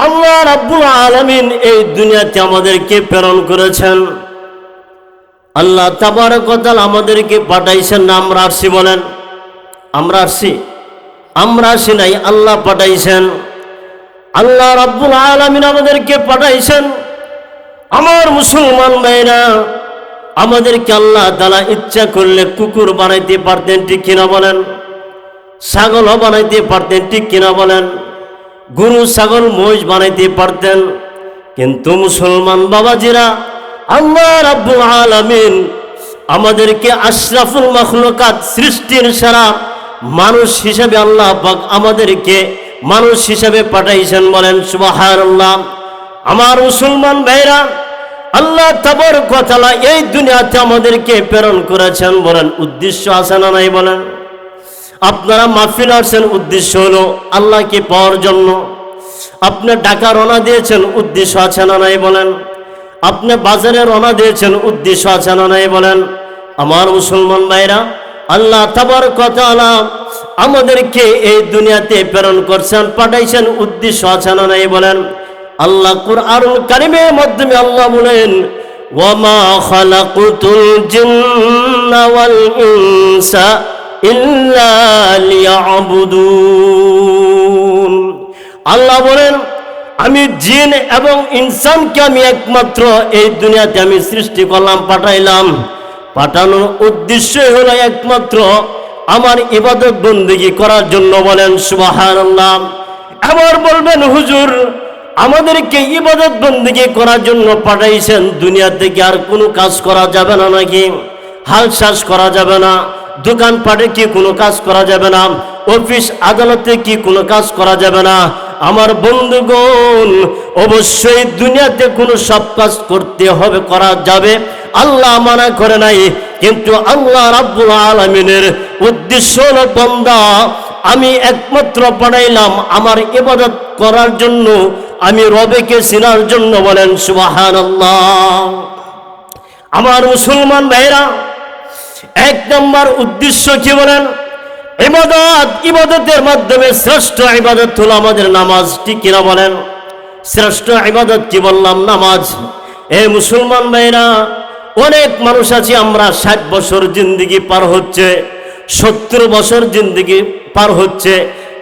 আল্লাহ রাব্বুল আলামিন এই দুনিয়াতে আমাদেরকে প্রেরণ করেছেন। আল্লাহ তাবারক ওয়া তাআলা আমাদেরকে পাঠাইছেন না আমরা আসছি? বলেন, আমরা আসছি? আমরা আসি নাই, আল্লাহ পাঠাইছেন। আল্লাহ রাব্বুল আলামিন আমাদেরকে পাঠাইছেন। আমার মুসলমান ভাইরা, আমাদেরকে আল্লাহ তাআলা ইচ্ছা করলে কুকুর বানাইতে পারতেন, ঠিক কিনা বলেন? ছাগলও বানাইতে পারতেন, ঠিক কিনা বলেন? গরু ছাগল মহিষ বানাইতে পারতেন। কিন্তু মুসলমান বাবাজিরা, আল্লাহ রাব্বুল আলামিন আমাদেরকে আশরাফুল মাখলুকাত, সৃষ্টির সেরা মানুষ হিসেবে আল্লাহ পাক আমাদেরকে মানুষ হিসেবে পাঠাইছেন। বলেন সুবহানাল্লাহ। আমার মুসলমান ভাইরা, আল্লাহ তাবারক ওয়া তাআলা এই দুনিয়াতে আমাদেরকে প্রেরণ করেছেন। বলেন, উদ্দেশ্য আছে না নাই? বলেন, আপনারা মাহফিল আসছেন, উদ্দেশ্য হলো আল্লাহকে পাওয়ার জন্য। আপনি ঢাকা রওনা দিয়েছেন, উদ্দেশ্য আছে না নাই? বলেন, আপনি বাজারে রওনা দিয়েছেন, উদ্দেশ্য আছে না নাই? বলেন। আমার মুসলমান ভাইরা, আল্লাহ তাবারক ওয়া তাআলা আমাদেরকে এই দুনিয়াতে প্রেরণ করছেন, পাঠাইছেন, উদ্দেশ্য আছে না নাই? বলেন। আল্লাহ কুরআনুল কারীমের মাধ্যমে আল্লাহ বলেন, ওয়ামা খালাকুতুল জিন্না ওয়াল ইনসা ইল্লা লিয়াবুদুন। আল্লাহ বলেন, আমি জিন এবং ইনসানকে আমি একমাত্র এই দুনিয়াতে আমি সৃষ্টি করলাম, পাঠাইলাম। পাঠানোর উদ্দেশ্য হলো একমাত্র আমার ইবাদত বন্দেগী করার জন্য। বলেন সুবহানাল্লাহ। আবার বলবেন, হুজুর আমাদেরকে ইবাদত বন্দেগী করার জন্য পাঠাইছেন, দুনিয়া থেকে আর কোনো কাজ করা যাবে না নাকি? হাল চাষ করা যাবে না? দোকানপাটে কি কোনো কাজ করা যাবে না? অফিস আদালতে কি কোনো কাজ করা যাবে না? আমার বন্ধুগণ, অবশ্যই দুনিয়াতে কোনো সব কাজ করতে হবে, করা যাবে, আল্লাহ মানা করে নাই। কিন্তু আল্লাহ রাব্বুল আলামিনের উদ্দেশ্য হলো, বান্দা আমি একমাত্র পাঠাইলাম আমার ইবাদত করার জন্য, আমি রবেকে চেনার জন্য। বলেন সুবহানাল্লাহ। আমার মুসলমান ভাইরা, এক নম্বর উদ্দেশ্য কি বলেন? ইবাদত। ইবাদতের মাধ্যমে শ্রেষ্ঠ ইবাদত হলো আমাদের নামাজ, ঠিক কিনা বলেন? শ্রেষ্ঠ ইবাদত কি বললাম? নামাজ। এই মুসলমান ভাইরা, অনেক মানুষ আছে, আমরা 60 বছর জিন্দেগি পার হচ্ছে, 70 বছর জিন্দেগি পার হচ্ছে,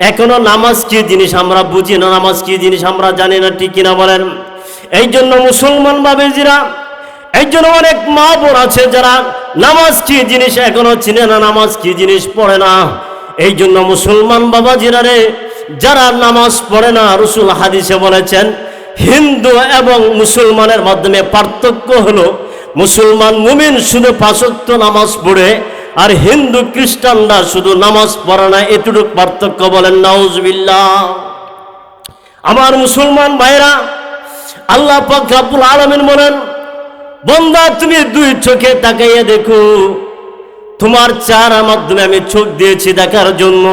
এখনো নামাজ কি জিনিস আমরা বুঝি না, নামাজ কি জিনিস আমরা জানি না, ঠিক কিনা বলেন? এই জন্য মুসলমান বাবাজিরা, এই জন্য অনেক মা বোন আছে যারা নামাজ কি জিনিস এখনো চিনে না, নামাজ কি জিনিস পড়ে না। এই জন্য মুসলমান বাবাজিরা রে, যারা নামাজ পড়ে না, রাসূল হাদিসে বলেছেন, হিন্দু এবং মুসলমানের মাধ্যমে পার্থক্য হলো, মুসলমান মুমিন শুধু 5 ওয়াক্ত নামাজ পড়ে, আর হিন্দু খ্রিস্টানরা শুধু নামাজ পড়ে না, এতটুকু পার্থক্য। বলেন নাউজুবিল্লাহ। আমার মুসলমান ভাইরা, আল্লাহ পাক রব্বুল আলামিন বলেন, বান্দা তুমি 2 চোখে তাকাইয়া দেখো, তোমার চেহারার মাধ্যমে আমি চোখ দিয়েছি দেখার জন্য,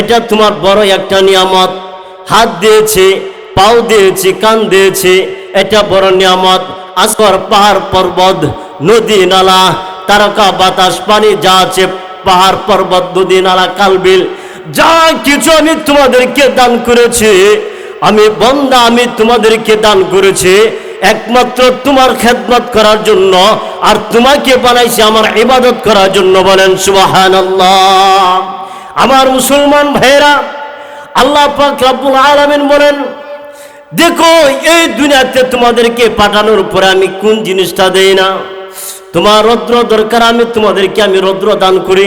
এটা তোমার বড় একটা নিয়ামত। হাত দিয়েছি, পাও দিয়েছি, কান দিয়েছি, এটা বড় নিয়ামত। আসর পাহাড় পর্বত, নদী নালা, তারকা বাতাস, পানি যা আছে, পাহাড় পর্বত, নদী নালা, কালবিল, যা কিছু আমি তোমাদেরকে দান করেছি, আমি বান্দা আমি তোমাদেরকে দান করেছি একমাত্র তোমার খেদমত করার জন্য, আর তোমাকে বানাইছি আমার ইবাদত করার জন্য। বলেন সুবহানাল্লাহ। আমার মুসলমান ভাইরা, আল্লাহ পাক রব্বুল আলামিন বলেন, দেখো এই দুনিয়াতে তোমাদেরকে পাঠানোর পরে আমি কোন জিনিসটা দেই না? তোমার রৌদ্র দরকার, আমি তোমাদেরকে আমি রৌদ্র দান করি।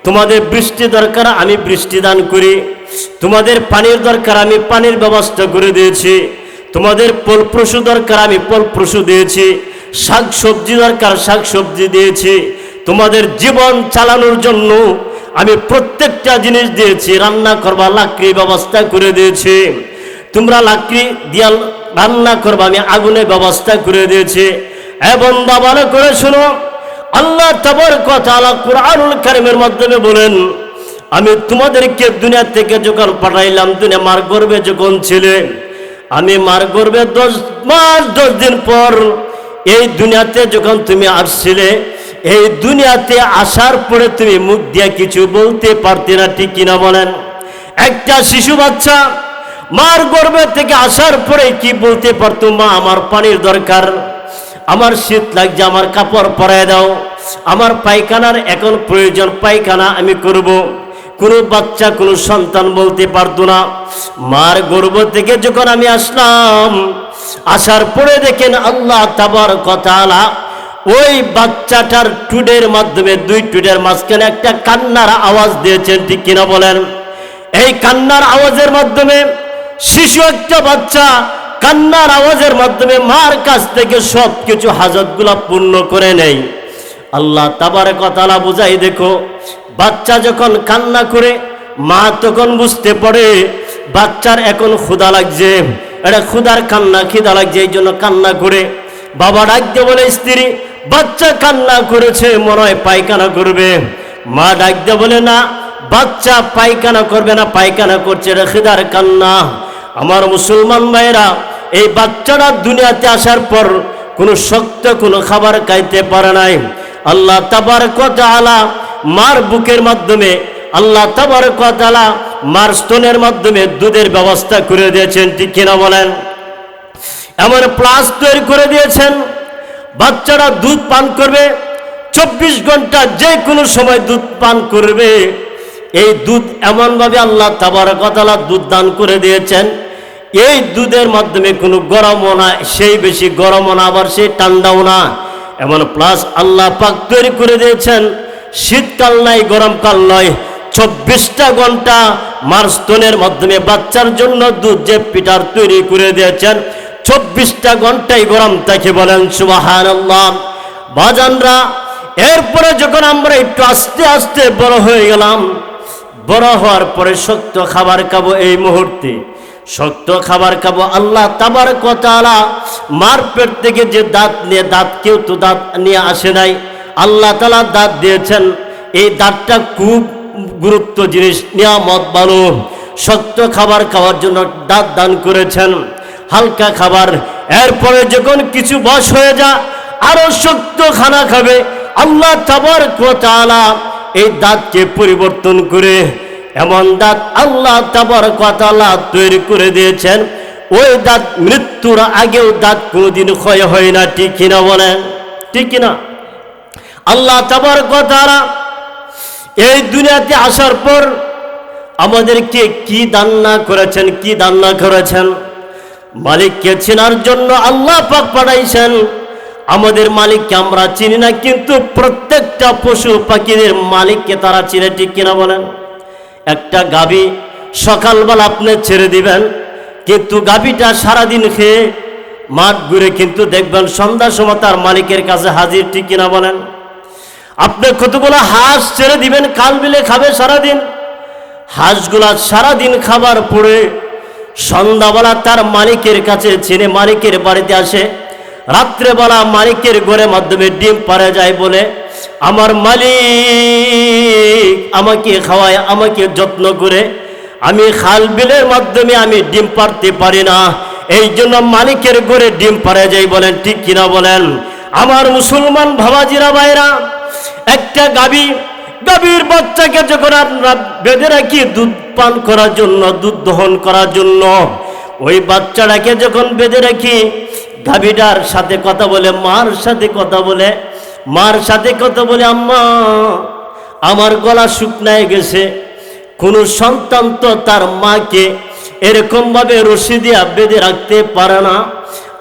তোমাদের বৃষ্টি দরকার, আমি বৃষ্টি দান করি। তোমাদের পানির দরকার, আমি পানির ব্যবস্থা করে দিয়েছি। তোমাদের ফলপ্রসূ দরকার, আমি ফলপ্রসূ দিয়েছি। শাক সবজি দরকার, শাক সবজি দিয়েছি। তোমাদের জীবন চালানোর জন্য আমি প্রত্যেকটা জিনিস দিয়েছি। রান্না করবা, লাকড়ি ব্যবস্থা করে দিয়েছি। তোমরা লাকড়ি দিয়া রান্না করবা, আমি আগুনের ব্যবস্থা করে দিয়েছি। এবং ভালো করে শোনো, আল্লাহ তাবারক ওয়া তাআলা কুরআনুল কারীমের মাধ্যমে বলেন, আমি তোমাদেরকে দুনিয়া থেকে যখন পাঠাইলাম, দুনিয়া মার গর্ভে যখন ছিলে, আমি মার গর্ভে 10 মাস 10 দিন পর এই দুনিয়াতে যখন তুমি আসছিলে, এই দুনিয়াতে আসার পরে তুমি মুখ দিয়ে কিছু বলতে পারতে না, ঠিক কিনা বলেন? একটা শিশু বাচ্চা মার গর্ভে থেকে আসার পরে কি বলতে পারতো, মা আমার পানির দরকার, আমার শীত লাগছে, আমার কাপড় পরায় দাও, আমার পায়খানার এখন প্রয়োজন, পায়খানা আমি করব। কোনো বাচ্চা কোনো সন্তান বলতে পারতো না। মার গর্ভ থেকে যখন আমি আসলাম, আসার পরে দেখেন আল্লাহ তাবারক ওয়া তাআলা ওই বাচ্চাটার টুডের মাধ্যমে, দুই টুডের মাঝখানে একটা কান্নার আওয়াজ দিয়েছেন, ঠিক কিনা বলেন? এই কান্নার আওয়াজের মাধ্যমে শিশু একটা বাচ্চা কান্নার আওয়াজের মাধ্যমে মার কাছ থেকে সব কিছু হাজতগুলা পূর্ণ করে নেয়। আল্লাহ তাবারক ওয়া তাআলা বুঝাই, দেখো বাচ্চা যখন কান্না করে মা তখন বুঝতে পারে বাচ্চার এখন ক্ষুধা লাগছে, এটা ক্ষুধার কান্না, খিদা লাগছে, এই জন্য কান্না করে। বাবা ডাকতে বলে স্ত্রী, বাচ্চা কান্না করেছে, মনে হয় পায়খানা করবে। মা ডাকতে বলে না, বাচ্চা পায়খানা করবে না, পায়খানা করছে, এটা খিদার কান্না। আমার মুসলমান ভাইরা, এই বাচ্চারা দুনিয়াতে আসার পর কোনো শক্ত কোনো খাবার খাইতে পারে নাই। আল্লাহ তাবারক ওয়া তাআলা মার বুকের মাধ্যমে, আল্লাহ তাবারক ওয়া তাআলা মার স্তনের মাধ্যমে দুধের ব্যবস্থা করে দিয়েছেন, ঠিক কিনা বলেন? এমন প্লাস তৈরি করে দিয়েছেন, বাচ্চারা দুধ পান করবে 24 ঘন্টা, যে কোনো সময় দুধ পান করবে। এই দুধ এমনভাবে আল্লাহ তাবারক ওয়া তাআলা দুধ দান করে দিয়েছেন, এই দুধের মাধ্যমে কোনো গরমও না, সেই বেশি গরমও না, আবার সেই ঠান্ডাও না। এমন প্লাস আল্লাহ পাক তৈরি করে দিয়েছেন, শীতকাল নাই, গরমকাল নয়, 24টা ঘন্টা মার স্তনের মাধ্যমে বাচ্চার জন্য দুধ যে পিটার তৈরি করে দিয়েছেন, 24টা ঘন্টাই গরম থাকে, বলেন সুবহানাল্লাহ। বাজানরা, এরপরে যখন আমরা একটু আস্তে আস্তে বড় হয়ে গেলাম, বড় হওয়ার পরে শক্ত খাবার খাবো, এই মুহূর্তে শক্ত খাবার খাবো। আল্লাহ তাবারক ওয়া তাআলা মার পেট থেকে যে দাঁত নিয়ে, দাঁত কেউ তো দাঁত নিয়ে আসে নাই, আল্লাহ তাআলা দাঁত দিয়েছেন। এই দাঁতটা খুব গুরুত্ব জিনিস, নিয়ামত ভালো। শক্ত খাবার খাওয়ার জন্য দাঁত দান করেছেন, হালকা খাবার। এরপরে যখন কিছু বয়স হয়ে যায়, আরো শক্ত খানা খাবে। আল্লাহ তাবারক ওয়া তাআলা এই দাঁতকে পরিবর্তন করে এমন দাঁত আল্লাহ তাবারক ওয়া তাআলা তৈরি করে দিয়েছেন, ওই দাঁত মৃত্যুর আগেও দাঁত কোনোদিন ক্ষয় হয় না, ঠিক কিনা বলেন? ঠিক কিনা? আল্লাহ তাবারক ওয়া তাআলা এই দুনিয়াতে আসার পর আমাদেরকে কি দান না করেছেন, কি দান না করেছেন? মালিককে চেনার জন্য আল্লাহ পাক পাঠাইছেন। আমাদের মালিককে আমরা চিনি না, কিন্তু প্রত্যেকটা পশু পাখিদের মালিককে তারা চিনে, ঠিক কিনা বলেন? একটা গাভী সকালবেলা আপনি ছেড়ে দিবেন, কিন্তু গাভীটা সারাদিন খেয়ে মাঠ ঘুরে, কিন্তু দেখবেন সন্ধ্যার সময় তার মালিকের কাছে হাজির, ঠিক কিনা বলেন? আপনি কতগুলো হাঁস ছেড়ে দিবেন, কাল বিলে খাবে সারাদিন। হাঁসগুলা সারাদিন খাবার পরে সন্ধ্যাবেলা তার মালিকের কাছে চিনে মালিকের বাড়িতে আসে। রাত্রেবেলা মালিকের ঘরের মাধ্যমে ডিম পাড়ে যায়, বলে আমার মালিক আমাকে খাওয়ায়, আমাকে যত্ন করে, আমি খাল বিলের মাধ্যমে আমি ডিম পাড়তে পারি না, এই জন্য মালিকের ঘরে ডিম পাড়ে যাই, বলেন ঠিক কিনা বলেন? আমার মুসলমান ভাবাজিরা ভাইরা, একটা গাভীর বাচ্চাকে যখন আমরা বেঁধে রাখি দুধ পান করার জন্য, দুধ দহন করার জন্য, ওই বাচ্চাটাকে যখন বেঁধে রাখি, গাভীটার সাথে কথা বলে, মার সাথে কথা বলে, মার সাথে কথা বলে, আম্মা আমার গলা শুকনায় গেছে। কোনো সন্তান তো তার মাকে এরকম ভাবে রশি দিয়া বেঁধে রাখতে পারে না।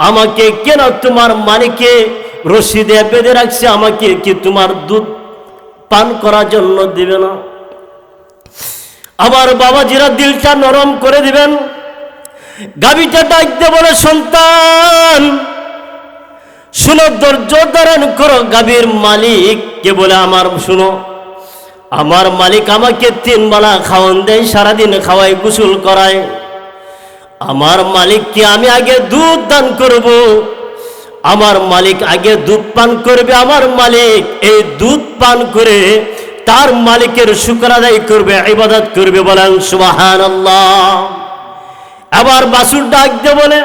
আমাকে কেন তোমার মালিকে রশি দিয়ে বেঁধে রাখছে, আমাকে কি তোমার দুধ পান করার জন্য দিবে না? আমার বাবাজিরা দিলটা নরম করে দিবেন। গাভীটা ডাকতে বলে, সন্তান শুনো, ধৈর্য ধারণ করো। গাভীর মালিক কে বলে, আমার শুনো, আমার মালিক আমাকে 3 বেলা খাওয়ান দেয়, সারাদিন খাওয়াই, গোসল করায়। আমার মালিককে আমি আগে দুধ দান করব, আমার মালিক আগে দুধ পান করবে। আমার মালিক এই দুধ পান করে তার মালিকের শুকর আদায় করবে, ইবাদত করবে, বলেন সুবহানাল্লাহ। আবার বাছুর ডাক দিয়ে বলে,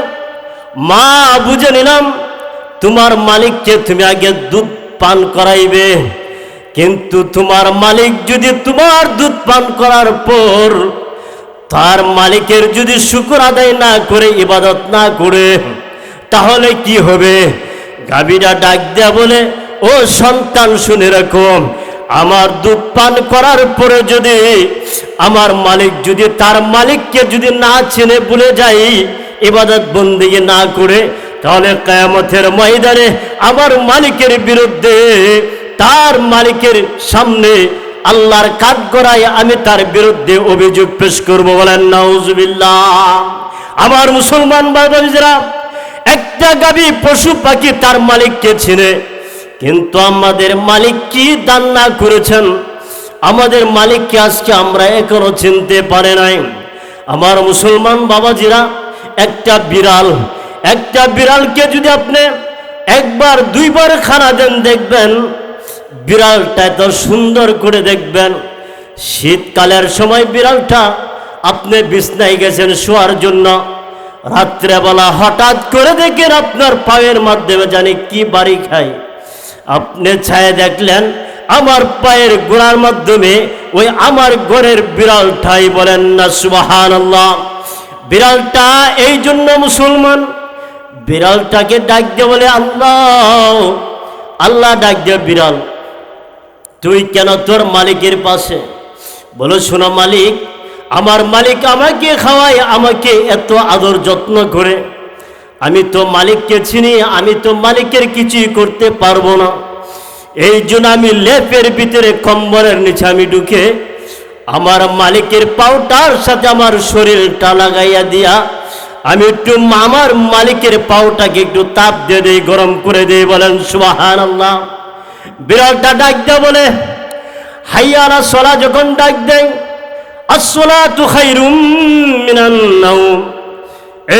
মা বুঝে নিলাম তোমার মালিককে তুমি আগে দুধ পান করাইবে, কিন্তু তোমার মালিক যদি তোমার দুধ পান করার পর তার মালিকের যদি শুকর আদায় না করে ইবাদত না করে তাহলে কি হবে? গাভীরা ডাক দেয়া বলে, ও সন্তান শুনে রাখো, আমার দুধ পান করার পরে যদি আমার মালিক যদি তার মালিককে যদি না চিনে ভুলে যায়, ইবাদত বন্দেগী না করে, তাহলে কিয়ামতের ময়দানে আমার মালিকের বিরুদ্ধে তার মালিকের সামনে আল্লাহর কাঠগড়ায় আমি তার বিরুদ্ধে অভিযোগ পেশ করব। বলেন নাউজুবিল্লাহ। আমার মুসলমান ভাইরা, একটা গাভী পশু পাখি তার মালিককে চিনে, কিন্তু আমাদের মালিক কি দান না করেছেন, আমাদের মালিককে আজকে আমরা এখনো চিনতে পারে নাই। আমার মুসলমান বাবাজিরা, একটা বিড়ালকে যদি আপনি একবার দুইবার খানা দেন, দেখবেন বিড়ালটা এত সুন্দর করে দেখবেন। শীতকালের সময় বিড়ালটা আপনি বিছনায় গেছেন শোয়ার জন্য, রাত্রেবেলা হঠাৎ করে দেখেন আপনার পায়ের মাধ্যমে জানি কি বাড়ি খায়। আপনি ছায়া দেখলেন আমার পায়ের গোড়ার মাধ্যমে ওই আমার ঘরের বিড়ালটাই। বলেন না সুবহানাল্লাহ। বিড়ালটা এই জন্য মুসলমান, বিড়ালটাকে ডাক দিয়ে বলে আল্লাহ, আল্লাহ ডাক দিয়ে, বিড়াল তুই কেন তোর মালিকের পাশে? বলো, শোনো মালিক, আমার মালিক আমাকে খাওয়ায়, আমাকে এত আদর যত্ন করে, আমি তো মালিককে চিনি, আমি তো মালিকের কিছুই করতে পারবো না। এই জন্য আমি লেপের ভিতরে কম্বলের নিচে আমি ঢুকে আমার মালিকের পাউটার সাথে আমার শরীরটা লাগাইয়া দিয়া আমি একটু আমার মালিকের পাউটাকে একটু তাপ দিয়ে দেই, গরম করে দেই। বলেন সুবহানাল্লাহ। বিড়ালটা ডাক দেয় বলে, হাইয়া আলা সলা যখন ডাক দেয়, আসসালাতু খায়রুম মিনান নাওম,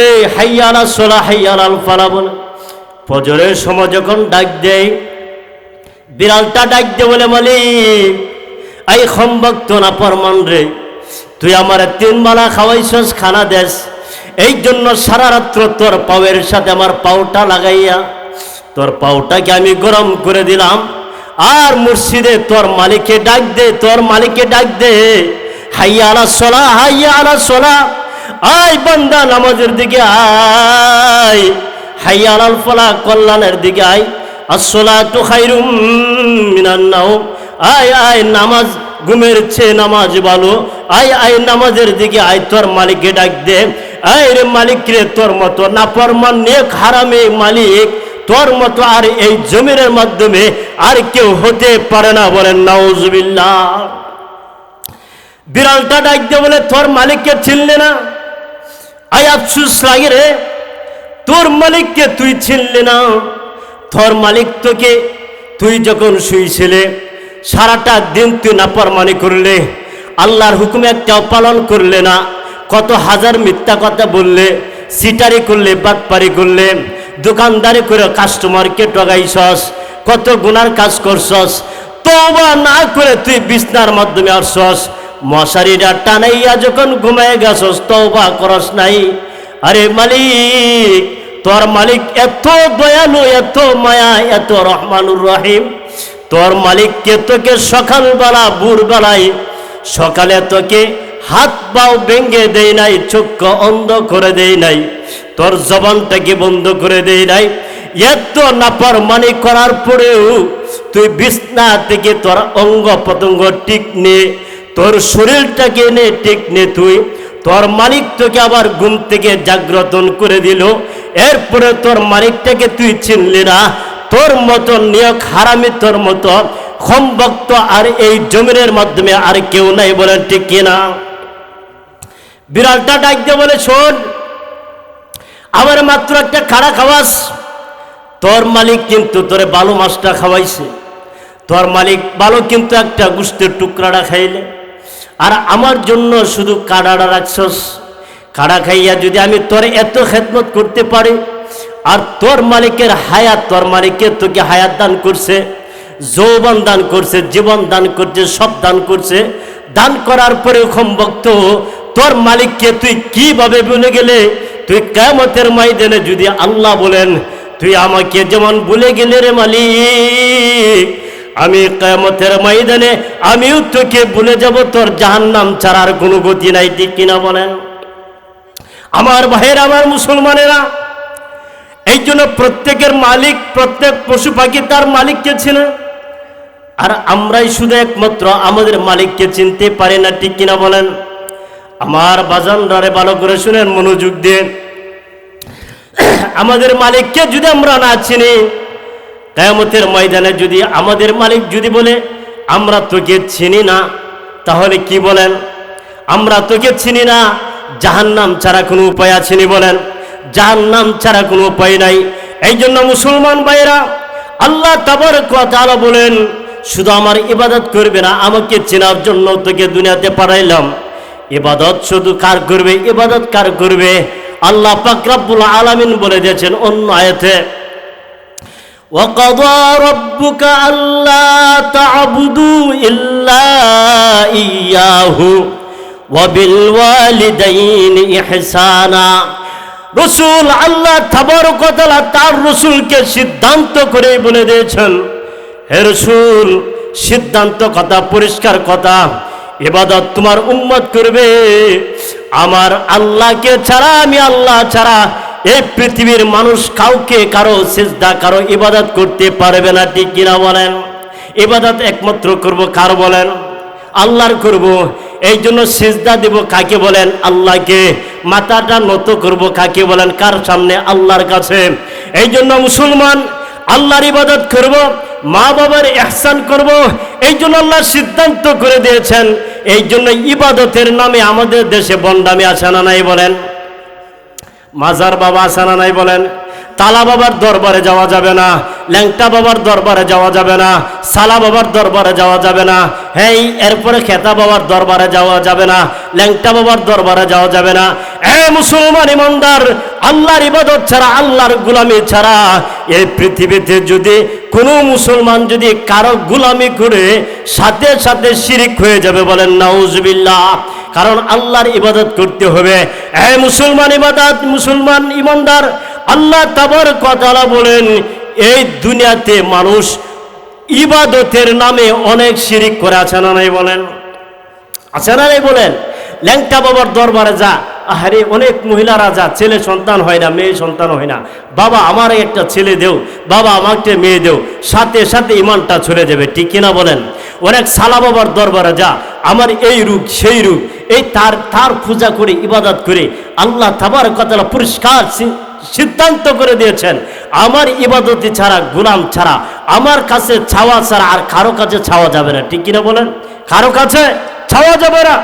এই হাইয়া আলা সলা হাইয়া আলাল ফালাহ বলে ফজরের সময় যখন ডাক দেয়, বিড়ালটা ডাক দিয়ে বলে, মালিক এই খম্বক্ত না পরমান রে, তুই আমার 3 বেলা খাওয়াইছস, খানা দেস, এই জন্য সারা রাত্র তোর পায়ের সাথে আমার পাউটা লাগাইয়া তোর পাউটাকে আমি গরম করে দিলাম। আর মসজিদে তোর মালিককে ডাক দে, তোর মালিককে ডাক দে, হাইয়া আলা সলা হাইয়া আলা সলা, আয় বান্দা নামাজের দিকে আয়, হাইয়া আলাল ফালাহ কল্যাণের দিকে আয়, আসসালাতু খায়রুম মিনান নাওম, আয় আয় নামাজ ঘুমের চেয়ে নামাজ ভালো, আয় আয় নামাজের দিকে আয়, তোর মালিককে ডাক দে। আয় রে মালিক রে, তোর মতো নাফরমান নেক হারামে মালিক তোর মতো আর এই জমিনের মাধ্যমে আর কেউ হতে পারে না। বলেন নাউজুবিল্লাহ। বিড়ালটা ডাক দিয়ে বলে, তোর মালিককে চিনলে না? আয় আফসোস লাগে রে, তোর মালিককে তুই চিনলে না। তোর মালিক তোকে, তুই যখন শুয়েছিলে সারাটা দিন তুই নাফরমানি করলে, আল্লাহর হুকুম একটাও পালন করলে না, কত হাজার মিথ্যা কথা বললে, সিটারি করলে, বাটপারি করলে, দোকানদারি করে কাস্টমারকে ঠগাইছস, কত গুনার কাজ করছস। তওবা না করে তুই বিছনার মাধ্যমে আসছস, মশারিটা টানাইয়া যখন ঘুমায় গেছস, তওবা করস নাই। আরে মালিক, তোর মালিক এত দয়ালু, এত মায়া, এত রহমানুর রহিম। তোর মালিককে তোকে সকালবেলা ভোরবেলায় সকালে তোকে হাত পাও ভেঙে দেয় নাই, চোখ অন্ধ করে দেয় নাই, তোর জবানটাকে বন্ধ করে দেয় নাই। এত নাফরমানি করার পরেও তুই বিছনা থেকে তোর অঙ্গ প্রত্যঙ্গ ঠিক নে, তোর শরীরটাকে নে ঠিক নে, তুই তোর মালিক তোকে আবার ঘুম থেকে জাগ্রত করে দিল, এরপরে তোর মালিকটাকে তুই চিনলি না। তোর মতো নিয়ক হারামি, তোর মতো খমভক্ত আর এই জমিনের মাধ্যমে আর কেউ নাই। বলেন ঠিক কিনা? বিড়ালটা ডাক দিয়ে বলে, শোন, আমার মাত্র একটা খাড়া খাওয়াস, তোর মালিক কিন্তু তোরে ভালো মাছটা খাওয়াইছে, তোর মালিক ভালো কিন্তু একটা গোশতের টুকরাটা খাইলে, আর আমার জন্য শুধু কাড়াটা রাখছস। কাড়া খাইয়া যদি আমি তোর এত খেদমত করতে পারি, আর তোর মালিকের হায়াত, তোর মালিকে তোকে হায়াত দান করছে, যৌবন দান করছে, জীবন দান করছে, সব দান করছে, দান করার পরেও খমভক্ত তোর মালিককে তুই কিভাবে ভুলে গেলে? তুই কিয়ামতের ময়দানে যদি আল্লাহ বলেন, তুই আমাকে যেমন ভুলে গেলে রে মালিক, আমি কিয়ামতের ময়দানে আমিও তোকে ভুলে যাব, তোর জাহান্নাম ছাড়ার কোনো গতি নাই, ঠিক কিনা বলেন? আমার ভাইয়েরা, আমার মুসলমানেরা, এই জন্য প্রত্যেকের মালিক, প্রত্যেক পশু পাখি তার মালিককে চিনে, আর আমরাই শুধু একমাত্র আমাদের মালিককে চিনতে পারি না, ঠিক কিনা বলেন? আমার বাজানরারে ভালো করে শুনেন, মনোযোগ দিয়ে। আমাদের মালিককে যদি আমরা না চিনি, কিয়ামতের ময়দানে যদি আমাদের মালিক যদি বলে আমরা তোকে চিনি না, তাহলে কি বলেন? আমরা তোকে চিনি না, জাহান্নাম ছাড়া কোনো উপায় আছে? বলেন, জাহান্নাম ছাড়া কোনো উপায় নাই। এই জন্য মুসলমান ভাইরা, আল্লাহ তাবারক ওয়া তাআলা বলেন, শুধু আমার ইবাদত করবে না, আমাকে চেনার জন্য তোকে দুনিয়াতে পাঠাইলাম। ইবাদত শুধু কার করবে? ইবাদত কার করবে? আল্লাহ পাক রব্বুল আলামিন বলে দিয়েছেন অন্য আয়াতে, وَقَضَى رَبُّكَ أَلَّا تَعْبُدُوا إِلَّا إِيَّاهُ وَبِالْوَالِدَيْنِ إِحْسَانًا। রসুল আল্লাহ তাবারক ওয়া তাআলা তার রসুলকে সিদ্ধান্ত করে বলে দিয়েছেন, হে রসুল, সিদ্ধান্ত কথা, পরিষ্কার কথা, ইবাদত তোমার উম্মত করবে আমার আল্লাহকে ছাড়া। আমি আল্লাহ ছাড়া এই পৃথিবীর মানুষ কাউকে কারো সিজদা, কারো ইবাদত করতে পারবে না, ঠিক কিনা বলেন? ইবাদত একমাত্র করব কার বলেন? আল্লাহর করব। এই জন্য সিজদা দেব কাকে বলেন? আল্লাহকে। মাথাটা নত করব কাকে বলেন? কার সামনে? আল্লাহর কাছে। এই জন্য মুসলমান আল্লাহর ইবাদত করব, মা বাবার ইহসান করব। এই জন্য আল্লাহ সিদ্ধান্ত করে দিয়েছেন। এই জন্য ইবাদতের নামে আমাদের দেশে বন্ডামি আছে না নাই বলেন? মাজার বাবা আছে না নাই বলেন? তালা বাবার দরবারে যাওয়া যাবে না, ল্যাংটা বাবার দরবারে যাওয়া যাবে না, সালা বাবার দরবারে যাওয়া যাবে না, হ্যাঁ এরপরে খেতা বাবার দরবারে যাওয়া যাবে না, ল্যাংটা বাবার দরবারে যাওয়া যাবে না। মুসলমান ইমানদার, আল্লাহর ইবাদত ছাড়া, আল্লাহর গোলামি ছাড়া এই পৃথিবীতে যদি কোনো মুসলমান যদি কারো গোলামি করে, সাথে সাথে শিরিক হয়ে যাবে, বলেন নাউজুবিল্লাহ। কারণ আল্লাহর ইবাদত করতে হবে। মুসলমান ইবাদত, মুসলমান ইমানদার, আল্লাহ তাবারক ওয়া তাআলা বলেন, এই দুনিয়াতে মানুষ ইবাদতের নামে অনেক শিরিক করে, আছে না নাই বলেন? আছে না নাই বলেন? ল্যাংটা বাবার দরবারে যা, আরে অনেক মহিলারা যা, ছেলে সন্তান হয় না, মেয়ে সন্তান হয় না, বাবা আমার একটা ছেলে দেও, বাবা আমাকে মেয়ে দেও, সাথে সাথে ইমানটা চলে যাবে, ঠিক কিনা বলেন? অনেক সালা বাবার দরবারে যা, আমার এই রূপ সেই রূপ, এই তার পূজা করে ইবাদত করে আল্লাহ তাবারক ওয়া তাআলা পরিষ্কার সিদ্ধান্ত করে দিয়েছেন, আমার ইবাদতি ছাড়া, গোলাম ছাড়া, আমার কাছে ছাওয়া ছাড়া আর কারো কাছে ছাওয়া যাবে না, ঠিক কিনা বলেন? কারো কাছে ছাওয়া যাবে না।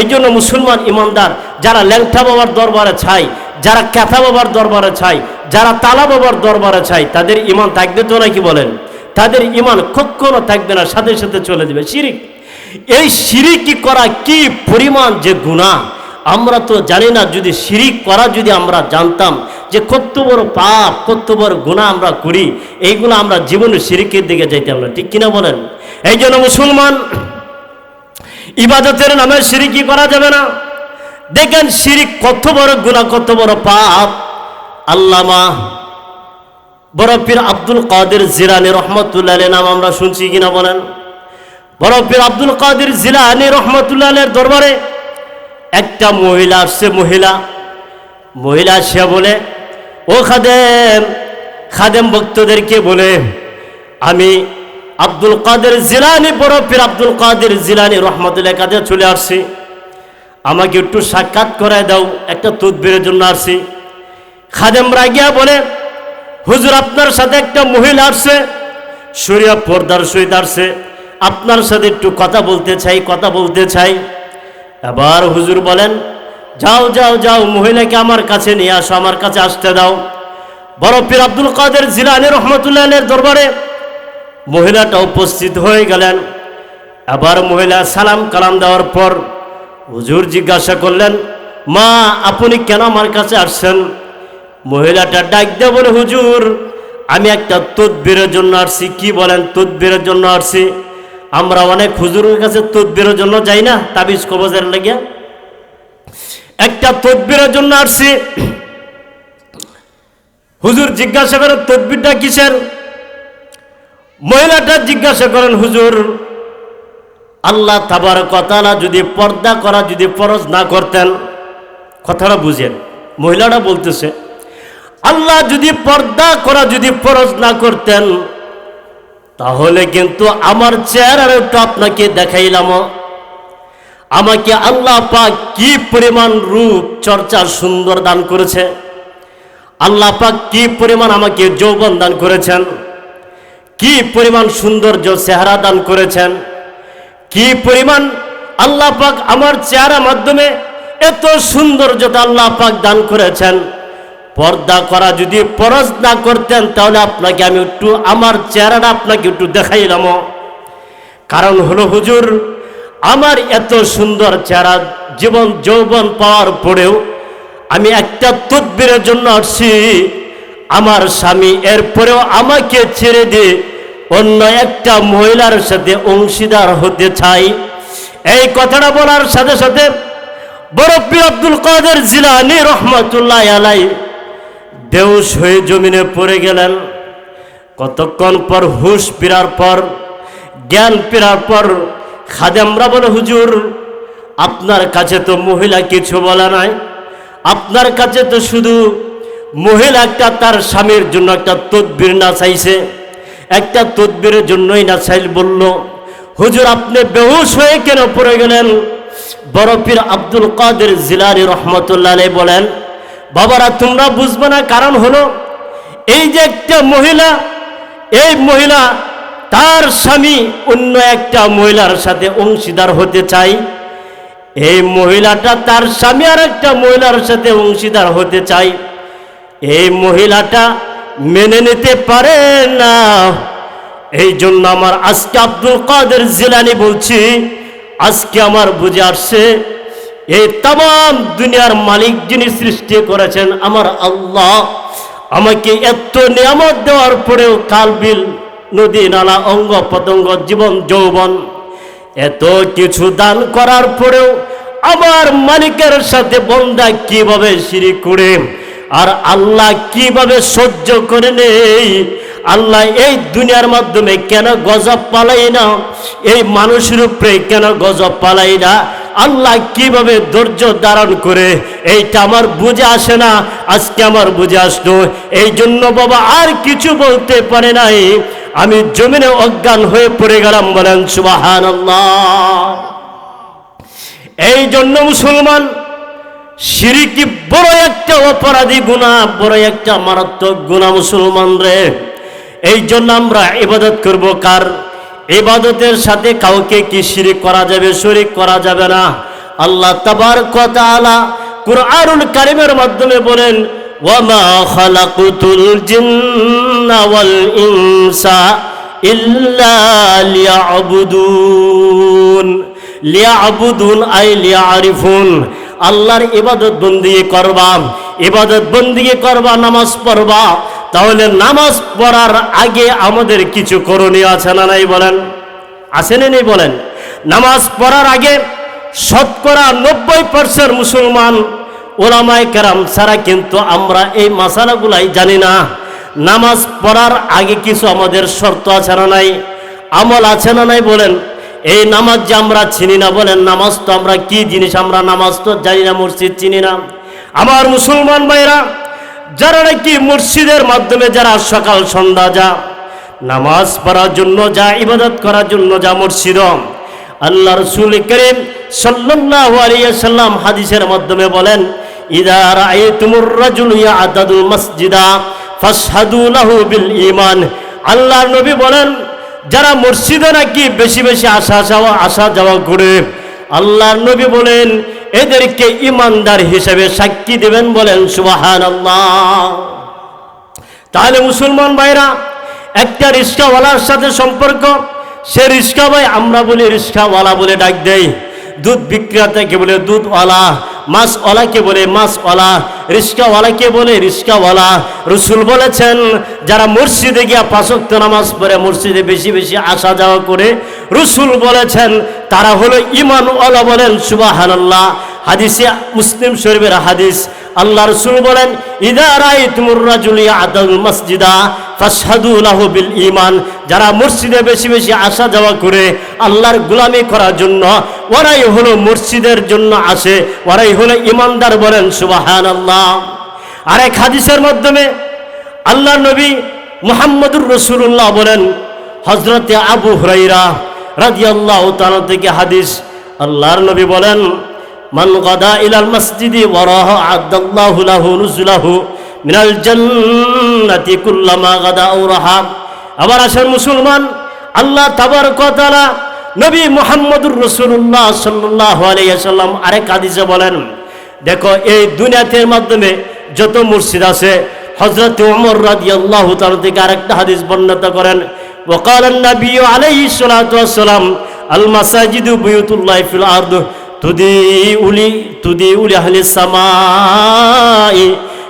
এই জন্য মুসলমান ইমানদার যারা ল্যাংটা বাবার দরবারে ছাই, যারা ক্যাথা বাবার দরবারে ছাই, যারা তালা বাবার দরবারে ছাই, তাদের ইমান থাকবে তো নাকি বলেন? তাদের ইমান কখনো থাকবে না, সাথে সাথে চলে যাবে শিরিক। এই শিরিক করা কি পরিমাণ যে গুনাহ, আমরা তো জানি না। যদি শিরিক করা যদি আমরা জানতাম যে কত বড় পাপ, কত বড় গুনাহ আমরা করি, এইগুলো আমরা জীবনে শিরিকের দিকে যাইতাম না, ঠিক কিনা বলেন? এই জন্য মুসলমান ইবাদতের নামে শিরিকি করা যাবে না। দেখেন শিরিক কত বড় গুনাহ, কত বড় পাপ। আল্লামা বড় পীর আব্দুল কাদের জিলানী রহমতুল্লাহ আলাইহির নাম আমরা শুনছি কিনা বলেন? বড় পীর আব্দুল কাদের জিলানী রহমতুল্লাহ আলাইহির দরবারে একটা মহিলা আসছে। মহিলা সে বলে, ও খাদেম ভক্তদেরকে বলে, আমি আব্দুল কাদের জিলানী, বড় পীর আব্দুল কাদের জিলানী রহমতুল্লাহ কাছে চলে আসছি, আমাকে একটু সাক্ষাৎ করায় দাও, একটা তদবিরের জন্য আসছি। খাদেম রাগিয়া বলে, হুজুর আপনার সাথে একটা মহিলা আসছে, শরিয়া পর্দার সহিত আসছে, আপনার সাথে একটু কথা বলতে চাই। এবার হুজুর বলেন, যাও যাও যাও, মহিলাকে আমার কাছে নিয়ে আসো, আমার কাছে আসতে দাও। বড় পীর আব্দুল কাদের জিলানী রহমতুল্লাহ আলাইহির দরবারে মহিলাটা উপস্থিত হয়ে গেলেন। আবার মহিলা সালাম কালাম দেওয়ার পর হুজুর জিজ্ঞাসা করলেন, মা আপনি কেন আমার কাছে আসছেন? মহিলাটা ডাক দিয়ে বলে, হুজুর আমি একটা তদবিরের জন্য আসছি। কি বলেন? তদবিরের জন্য আসছি। আমরা অনেক হুজুরের কাছে তদবিরের জন্য যাই না, তাবিজ কবজের লাগিয়া, একটা তদবিরের জন্য আসছি। হুজুর জিজ্ঞাসা করেন, তদবিরটা কিসের? মহিলাটা জিজ্ঞাসা করেন, হুজুর আল্লাহ তাবারক ওয়া তাআলা যদি পর্দা করা যদি ফরজ না করতেন, কথাটা বুঝেন, মহিলাটা বলতেছে আল্লাহ যদি পর্দা করা যদি ফরজ না করতেন তাহলে কিন্তু আমার চেহারার একটু আপনাকে দেখাইলাম, আমাকে আল্লাহ পাক কি পরিমাণ রূপ চর্চা সুন্দর দান করেছে, আল্লাহ পাক কি পরিমাণ আমাকে যৌবন দান করেছেন, কি পরিমাণ সৌন্দর্য চেহারা দান করেছেন, কি পরিমাণ আল্লাহ পাক আমার চেহারার মাধ্যমে এত সৌন্দর্যতা আল্লাহ পাক দান করেছেন। পর্দা করা যদি ফরজ না করতেন তাহলে আপনাকে আমি একটু আমার চেহারাটা আপনাকে একটু দেখাইলাম। কারণ হলো হুজুর আমার এত সুন্দর চেহারা জীবন যৌবন পাওয়ার পরেও আমি একটা তদবিরের জন্য আসছি, আমার স্বামী এরপরেও আমাকে ছেড়ে দিয়ে অন্য একটা মহিলার সাথে অংশীদার হতে চাই। এই কথাটা বলার সাথে সাথে বড় পীর আব্দুল কাদের জিলানী রহমাতুল্লাহ আলাইহি বেহুশ হয়ে জমিনে পড়ে গেলেন। কতক্ষণ পর হুশ ফেরার পর জ্ঞান ফেরার পর খাদেমরা বলে, হুজুর আপনার কাছে তো মহিলা কিছু বলে নাই, আপনার কাছে তো শুধু মহিলা একটা তার স্বামীর জন্য একটা তদবির না চাইছে, একটা তদবিরের জন্যই না চাইল বলল। হুজুর আপনি বেহুশ হয়ে কেন পড়ে গেলেন? বড় পীর আব্দুল কাদের জিলানী রহমাতুল্লাহ আলাইহি বলেন, বাবারা তোমরা বুঝবে না, কারণ হলো এই যে একটা মহিলা, এই মহিলা তার স্বামী অন্য একটা মহিলার সাথে অংশীদার হতে চাই, এই মহিলাটা তার স্বামী আর একটা মহিলার সাথে অংশীদার হতে চাই, এই মহিলাটা মেনে নিতে পারে না। এই জন্য আমার আজকে আব্দুল কাদের জিলানী বলছি, আজকে আমার বুঝে আসছে এই তাম দুনিয়ার মালিক যিনি সৃষ্টি করেছেন আমার আল্লাহ, আমাকে এত নিয়ামত দেওয়ার পরেও কালবিল নদী নালা অঙ্গ পতঙ্গ জীবন যৌবন এত কিছু দান করার পরেও আমার মালিকের সাথে বান্দা কিভাবে শিরিক করে আর আল্লাহ কিভাবে সহ্য করে নেই। আল্লাহ এই দুনিয়ার মাধ্যমে কেন গজব পালাই না, এই মানুষের উপরে কেন গজব পালাই না, আল্লাহ কিভাবে ধৈর্য ধারণ করে, এইটা আমার বুঝে আসে না। আজকে আমার বুঝে আসলো, এই জন্য বাবা আর কিছু বলতে পারে নাই, আমি জমিনে অজ্ঞান হয়ে পড়ে গেলাম। বলেন সুবহানাল্লাহ। এই জন্য মুসলমান শিরকি বড় একটা অপরাধী গুনাহ, বড় একটা মারাত্মক গুনাহ মুসলমান রে। এই জন্য আমরা ইবাদত করব কার? ইবাদতের সাথে কাউকে কি শিরিক করা যাবে? শরীক করা যাবে না। আল্লাহ তাবারক ওয়া তাআলা কুরআনুল কারীমের মাধ্যমে বলেন, ওয়ামা খালাকুতুল জিন্না ওয়াল ইনসা ইল্লা লিয়াবুদুন। লিয়াবুদুন আই লিয়ারিফুন। আল্লাহর ইবাদত বন্দেগী করবা, ইবাদত বন্দেগী করবা, নামাজ পড়বা, তাহলে নামাজ পড়ার আগে আমাদের কিছু করণীয় আছে না নাই? বলেন আছে না নেই? বলেন নামাজ পড়ার আগে শতকরা 90% মুসলমান ওলামায়ে কেরাম ছাড়া কিন্তু আমরা এই মাসালাগুলাই জানি না। নামাজ পড়ার আগে কিছু আমাদের শর্ত আছে না নাই? আমল আছে না নাই? বলেন এই নামাজ যে আমরা চিনি না, বলেন নামাজ তো আমরা কি জিনিস আমরা নামাজ তো জানি না, মসজিদ চিনি না। আমার মুসলমান ভাইরা যারা নাকি মসজিদের মাধ্যমে যারা সকাল সন্ধ্যা যা নামাজ পড়ার জন্য যা ইবাদত করার জন্য যা মসজিদ, আল্লাহ রাসূল করিম সাল্লাল্লাহু আলাইহি ওয়াসাল্লাম হাদিসের মাধ্যমে বলেন, ইযা রাআইতুমুর রাজুল ইয়াতাদুল মসজিদা ফাশহাদু লাহু বিল ঈমান। আল্লাহর নবী বলেন যারা মসজিদে নাকি বেশি বেশি আসা যাওয়া করে, আল্লাহর নবী বলেন এদেরকে ইমানদার হিসেবে সাক্ষী দেবেন। বলেন সুবহানাল্লাহ। তাহলে মুসলমান ভাইরা একটা রিক্সাওয়ালার সাথে সম্পর্ক, সে রিক্সা ভাই আমরা বলি রিক্সাওয়ালা বলে ডাক দেই, দুধ বিক্রেতাকে বলে দুধওয়ালা, মাছওয়ালাকে বলে মাছওয়ালা, রিক্সাওয়ালাকে বলে রিক্সাওয়ালা। রাসূল বলেছেন যারা মসজিদে গিয়া 5 ওয়াক্ত নামাজ পড়ে মসজিদে বেশি বেশি আসা যাওয়া করে, রাসূল বলেছেন তারা হলো ঈমানওয়ালা। বলেন সুবহানাল্লাহ। হাদিসে মুসলিম শরীফের হাদিস, আল্লাহ রাসূল বলেন, ইযা রাআইতুমুর রাজুলা ইয়াতাল মাসজিদা ফাশহাদু লাহু বিল ঈমান। যারা মসজিদে বেশি বেশি আসা যাওয়া করে আল্লাহর গোলামি করার জন্য, ওরাই হলো মসজিদের জন্য আসে, ওরাই হলো ঈমানদার। বলেন সুবহানাল্লাহ। আরেক হাদিসের মাধ্যমে আল্লাহর নবী মুহাম্মদুর রাসূলুল্লাহ বলেন, হযরতে আবু হুরায়রা রাদিয়াল্লাহু তাআলা থেকে হাদিস, আল্লাহর নবী বলেন, মান গাদা ইলাল মসজিদি ওয়া রাহা আদাল্লাহু লাহু নুজুলাহু মিনাল জান্নাতি কুল্লামা গাদা আও রাহা। আবার আসেন মুসলমান, আল্লাহ তাবারক ওয়া তাআলা নবী মুহাম্মদুর রাসূলুল্লাহ সাল্লাল্লাহু আলাইহি ওয়াসাল্লাম আরেক হাদিসে বলেন, দেখো এই দুনিয়াতে মাধ্যমে যত মসজিদ আছে, হযরত ওমর রাদিয়াল্লাহু তাআলা থেকে আরেকটা হাদিস বর্ণনা করেন, وقال النبي عليه الصلاة والسلام المساجد بيوت الله في الأرض تضيء لأهل السماء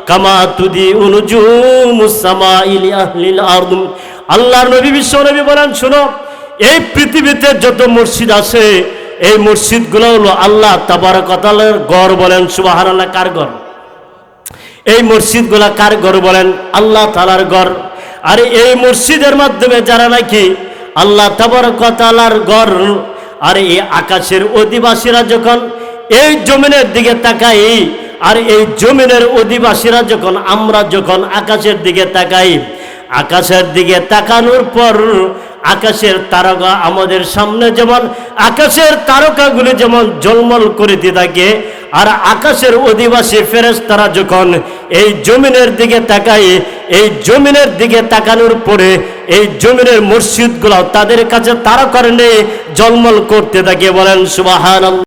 كما تضيء نجوم السماء لأهل الأرض। আল্লাহর নবী বিশ্ব নবী বলেন, শোনো, এই পৃথিবীতে যত মসজিদ আছে, এই মসজিদগুলো হলো আল্লাহ তাবারক ওয়া তাআলার ঘর। বলেন সুবহানাল্লাহ। কার ঘর? এই মসজিদগুলা কার ঘর? বলেন আল্লাহ তাআলার ঘর। আর এই মসজিদের মাধ্যমে যারা নাকি আল্লাহ তাবারক ওয়া তাআলার ঘর, আর এই আকাশের অধিবাসীরা যখন এই জমিনের দিকে তাকাই, আর এই জমিনের অধিবাসীরা যখন, আমরা যখন আকাশের দিকে তাকাই, আকাশের দিকে তাকানোর পর আকাশের তারকা আমাদের সামনে, যেমন আকাশের তারকাগুলি যেমন ঝলমল করিতে থাকে, আর আকাশের অধিবাসী ফেরেশতারা যখন এই জমিনের দিকে তাকায়, এই জমিনের দিকে তাকানোর পরে এই জমিনের মসজিদগুলো তাদের কাছে তারকার নেই ঝলমল করতে থাকে। বলেন সুবহানাল্লাহ।